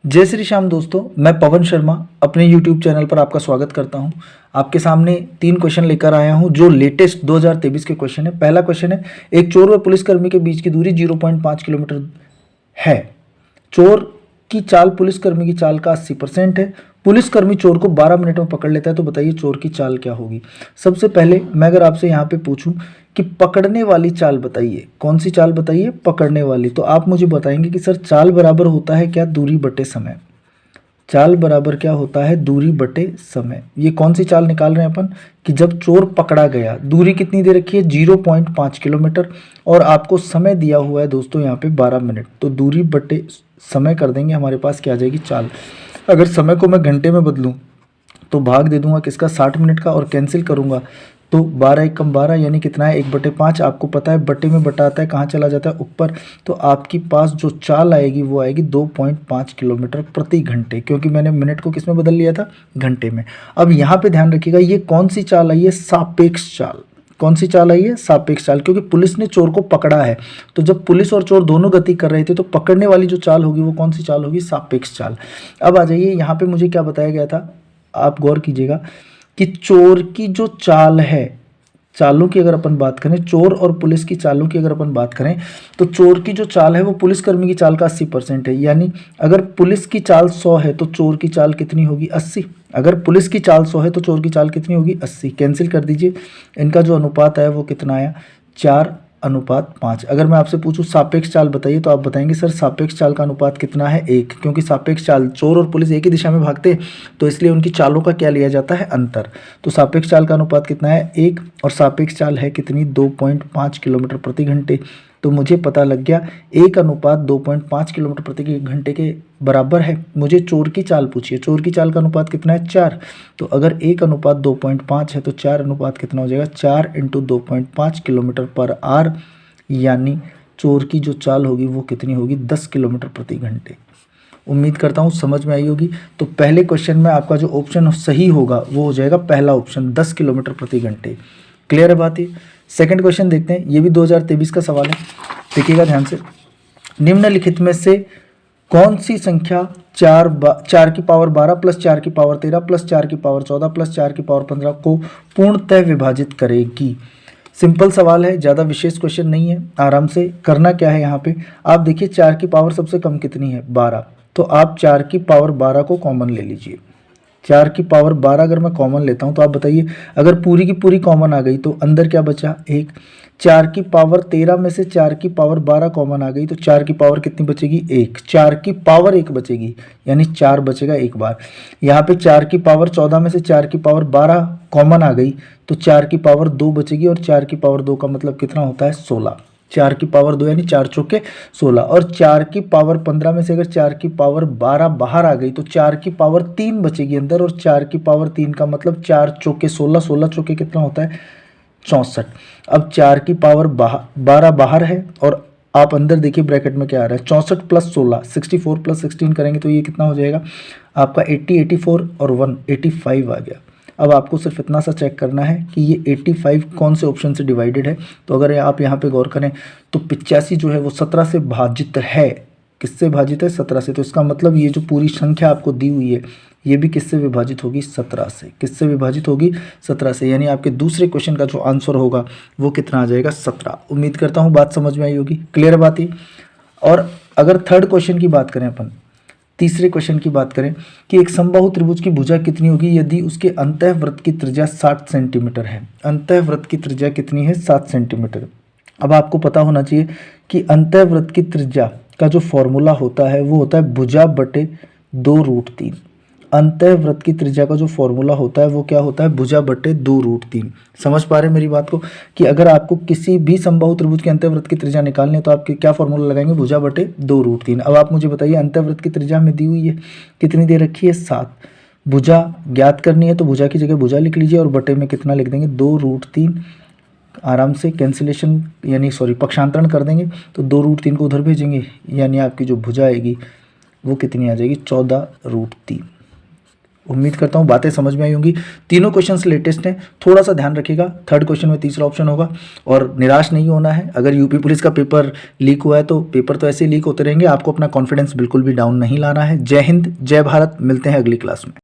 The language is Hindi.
जय श्री श्याम दोस्तों, मैं पवन शर्मा अपने YouTube चैनल पर आपका स्वागत करता हूं। आपके सामने 3 क्वेश्चन लेकर आया हूं जो लेटेस्ट 2023 के क्वेश्चन है। पहला क्वेश्चन है, एक चोर व पुलिसकर्मी के बीच की दूरी 0.5 किलोमीटर है। चोर की चाल पुलिसकर्मी की चाल का 80% है। पुलिसकर्मी चोर को 12 मिनट में पकड़ लेता है, तो बताइए चोर की चाल क्या होगी। सबसे पहले मैं अगर आपसे यहाँ पे पूछूं कि पकड़ने वाली चाल बताइए, कौन सी चाल बताइए, पकड़ने वाली, तो आप मुझे बताएंगे कि सर चाल बराबर होता है क्या, दूरी बटे समय। चाल बराबर क्या होता है, दूरी बटे समय। ये कौन सी चाल निकाल रहे हैं अपन कि जब चोर पकड़ा गया, दूरी कितनी दे रखी है 0.5 किलोमीटर और आपको समय दिया हुआ है दोस्तों यहाँ पे 12 मिनट, तो दूरी बटे समय कर देंगे, हमारे पास क्या आ जाएगी, चाल। अगर समय को मैं घंटे में बदलूं तो भाग दे दूंगा किसका, 60 मिनट का, और कैंसिल करूंगा तो 12 एकम 12 यानी कितना है, 1/5। आपको पता है बटे में बटा आता है, कहाँ चला जाता है, ऊपर। तो आपके पास जो चाल आएगी वो आएगी 2.5 किलोमीटर प्रति घंटे, क्योंकि मैंने मिनट को किस में बदल लिया था, घंटे में। अब यहाँ पे ध्यान रखिएगा, ये कौन सी चाल आई है, सापेक्ष चाल। कौन सी चाल आई है, सापेक्ष चाल, क्योंकि पुलिस ने चोर को पकड़ा है। तो जब पुलिस और चोर दोनों गति कर रहे थे तो पकड़ने वाली जो चाल होगी वो कौन सी चाल होगी, सापेक्ष चाल। अब आ जाइए, यहाँ पे मुझे क्या बताया गया था, आप गौर कीजिएगा कि चोर की जो चाल है, चालों की अगर अपन बात करें, चोर और पुलिस की चालों की अगर अपन बात करें, तो चोर की जो चाल है वो पुलिसकर्मी की चाल का 80% है। यानी अगर पुलिस की चाल 100 है तो चोर की चाल कितनी होगी, 80। अगर पुलिस की चाल 100 है तो चोर की चाल कितनी होगी, 80। कैंसिल कर दीजिए, इनका जो अनुपात आया वो कितना आया, 4:5। अगर मैं आपसे पूछूं सापेक्ष चाल बताइए, तो आप बताएंगे सर सापेक्ष चाल का अनुपात कितना है, 1, क्योंकि सापेक्ष चाल, चोर और पुलिस एक ही दिशा में भागते तो इसलिए उनकी चालों का क्या लिया जाता है, अंतर। तो सापेक्ष चाल का अनुपात कितना है, 1, और सापेक्ष चाल है कितनी, 2.5 किलोमीटर प्रति घंटे। तो मुझे पता लग गया 1:2.5 किलोमीटर प्रति घंटे के बराबर है। मुझे चोर की चाल पूछिए, चोर की चाल का अनुपात कितना है, 4। तो अगर 1:2.5 है तो 4 अनुपात कितना हो जाएगा, 4 × 2.5 किलोमीटर पर आर, यानी चोर की जो चाल होगी वो कितनी होगी, 10 किलोमीटर प्रति घंटे। उम्मीद करता हूँ समझ में आई होगी। तो पहले क्वेश्चन में आपका जो ऑप्शन सही होगा वो हो जाएगा पहला ऑप्शन, 10 किलोमीटर प्रति घंटे। क्लियर है बात ये। सेकंड क्वेश्चन देखते हैं, ये भी 2023 का सवाल है, देखिएगा ध्यान से। निम्नलिखित में से कौन सी संख्या 4 की पावर 12 प्लस 4 की पावर 13 प्लस 4 की पावर 14 प्लस 4 की पावर 15 को पूर्णतः विभाजित करेगी। सिंपल सवाल है, ज़्यादा विशेष क्वेश्चन नहीं है। आराम से करना क्या है, यहाँ पे आप देखिए 4 की पावर सबसे कम कितनी है, 12। तो आप 4 की पावर 12 को कॉमन ले लीजिए। 4 की पावर 12 अगर मैं कॉमन लेता हूँ तो आप बताइए, अगर पूरी की पूरी कॉमन आ गई तो अंदर क्या बचा, 1। 4 की पावर 13 में से 4 की पावर 12 कॉमन आ गई तो 4 की पावर कितनी बचेगी, 1। 4 की पावर 1 बचेगी, यानी 4 बचेगा एक बार। यहाँ पे 4 की पावर 14 में से 4 की पावर 12 कॉमन आ गई तो 4 की पावर 2 बचेगी, और 4 की पावर 2 का मतलब कितना होता है, 16। 4 की पावर 2 यानी 4 चौके 16, और 4 की पावर 15 में से अगर 4 की पावर 12 बाहर आ गई तो 4 की पावर 3 बचेगी अंदर, और 4 की पावर 3 का मतलब 4 चौके 16, 16 चौके कितना होता है, 64। अब 4 की पावर 12 बाहर है, और आप अंदर देखिए ब्रैकेट में क्या आ रहा है, 64 + 16, 64 + 16 करेंगे तो ये कितना हो जाएगा आपका 80, 84 और 1 85 आ गया। अब आपको सिर्फ इतना सा चेक करना है कि ये 85 कौन से ऑप्शन से डिवाइडेड है। तो अगर आप यहाँ पे गौर करें तो 85 जो है वो 17 से भाजित है। किससे भाजित है, 17 से। तो इसका मतलब ये जो पूरी संख्या आपको दी हुई है ये भी किससे विभाजित होगी, 17 से। किससे विभाजित होगी, 17 से। यानी आपके दूसरे क्वेश्चन का जो आंसर होगा वो कितना आ जाएगा, 17। उम्मीद करता हूँ बात समझ में आई होगी। क्लियर बात ही। और अगर थर्ड क्वेश्चन की बात करें अपन, तीसरे क्वेश्चन की बात करें कि एक समबाहु त्रिभुज की भुजा कितनी होगी यदि उसके अंतःवृत्त की त्रिज्या 60 सेंटीमीटर है। अंतःवृत्त की त्रिज्या कितनी है, 7 सेंटीमीटर। अब आपको पता होना चाहिए कि अंतःवृत्त की त्रिज्या का जो फॉर्मूला होता है वो होता है भुजा बटे 2√3। अंतःवृत्त की त्रिज्या का जो फॉर्मूला होता है वो क्या होता है, भुजा बटे 2√3। समझ पा रहे हैं मेरी बात को, कि अगर आपको किसी भी समबाहु त्रिभुज के अंतःवृत्त की त्रिज्या निकालनी है तो आप क्या फॉर्मूला लगाएंगे, भुजा बटे 2√3। अब आप मुझे बताइए अंतःवृत्त की त्रिज्या हमें दी हुई है, कितनी दे रखी है, 7। भुजा ज्ञात करनी है तो भुजा की जगह भुजा लिख लीजिए और बटे में कितना लिख देंगे, 2√3। आराम से कैंसिलेशन यानी सॉरी पक्षांतरण कर देंगे तो 2√3 को उधर भेजेंगे, यानी आपकी जो भुजा आएगी वो कितनी आ जाएगी, 14√3। उम्मीद करता हूँ बातें समझ में आई होंगी। तीनों क्वेश्चंस लेटेस्ट हैं, थोड़ा सा ध्यान रखिएगा। थर्ड क्वेश्चन में तीसरा ऑप्शन होगा और निराश नहीं होना है। अगर यूपी पुलिस का पेपर लीक हुआ है तो पेपर तो ऐसे ही लीक होते रहेंगे, आपको अपना कॉन्फिडेंस बिल्कुल भी डाउन नहीं लाना है। जय हिंद, जय भारत, मिलते हैं अगली क्लास में।